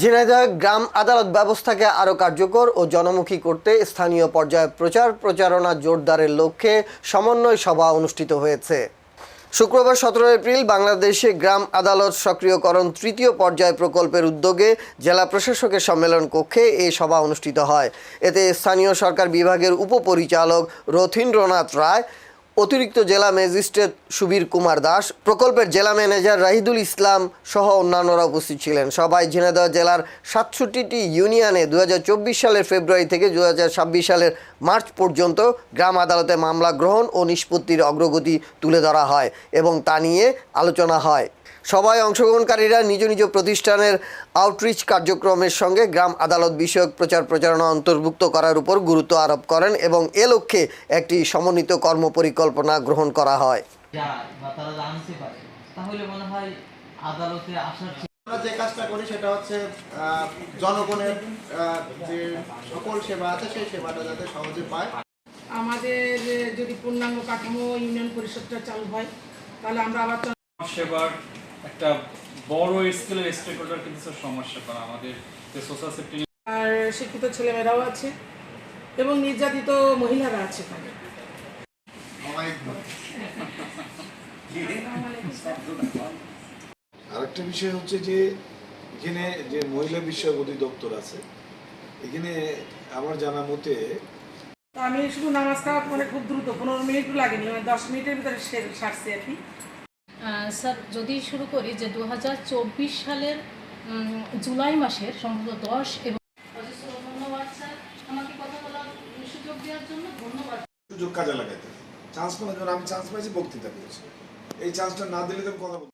ঝিনাইদহ গ্রাম আদালত ব্যবস্থাকে আরও কার্যকর ও জনমুখী করতে স্থানীয় পর্যায়ে প্রচারণা জোরদারের লক্ষ্যে সমন্বয় সভা অনুষ্ঠিত হয়েছে। শুক্রবার 17 এপ্রিল বাংলাদেশে গ্রাম আদালত সক্রিয়করণ তৃতীয় পর্যায় প্রকল্পের উদ্যোগে জেলা প্রশাসকের সম্মেলন কক্ষে এই সভা অনুষ্ঠিত হয়। এতে স্থানীয় সরকার বিভাগের উপপরিচালক রথীন্দ্রনাথ রায়, অতিরিক্ত জেলা ম্যাজিস্ট্রেট সুবীর কুমার দাস, প্রকল্পের জেলা ম্যানেজার রাহিদুল ইসলাম সহ অন্যান্যরা উপস্থিত ছিলেন। সভায় ঝিনাইদহ জেলার 67টি ইউনিয়নে 2024 সালের ফেব্রুয়ারি থেকে 2026 সালের মার্চ পর্যন্ত গ্রাম আদালতে মামলা গ্রহণ ও নিষ্পত্তির অগ্রগতি তুলে ধরা হয় এবং তা নিয়ে আলোচনা হয়। সভায় অংশগ্রহণকারীরা নিজ নিজ প্রতিষ্ঠানের আউটরিচ কার্যক্রমের সঙ্গে গ্রাম আদালত বিষয়ক প্রচারণা অন্তর্ভুক্ত করার উপর গুরুত্ব আরোপ করেন এবং এ লক্ষ্যে একটি সমন্বিত কর্মপরিকল্পনা গ্রহণ করা হয়। আমরা যে কাজটা করি সেটা হচ্ছে জনগণের যে সকল সেবা আছে সেই সেবাটা যাতে সহজে পায়। আমাদের যদি পূর্ণাঙ্গ কাঠামো ইউনিয়ন পরিষদটা চালু হয় তাহলে আমরা আবার সেবার একটা বড় স্কেলের স্টেক হোল্ডার কিন্তু সমস্যা করা আমাদের যে সোশ্যাল সেফটি আর শিক্ষিত ছেলেমেয়েরাও আছে এবং নির্যাতিত মহিলারা আছে। আরেকটা বিষয় হচ্ছে যে এখানে যে মহিলা বিষয়ক অধিদপ্তর আছে, এখানে আমার জানা মতে আমি শুধু নামাজ খাওয়া মানে খুব দ্রুত 15 মিনিটও লাগেনি, 10 মিনিটের ভিতরে সারছি আর কি। স্যার যদি শুরু করি যে 2024 সালের জুলাই মাসের সম্ভবত 10 এবং ধন্যবাদ স্যার আমাকে কথা বলার সুযোগ দেওয়ার জন্য ধন্যবাদ। সুযোগ কাজে লাগাতে চান্স পাওয়ার জন্য আমি চান্স পাইছি, বক্তৃতা করেছি। এই চান্সটা না দিলে তো কথা বলতে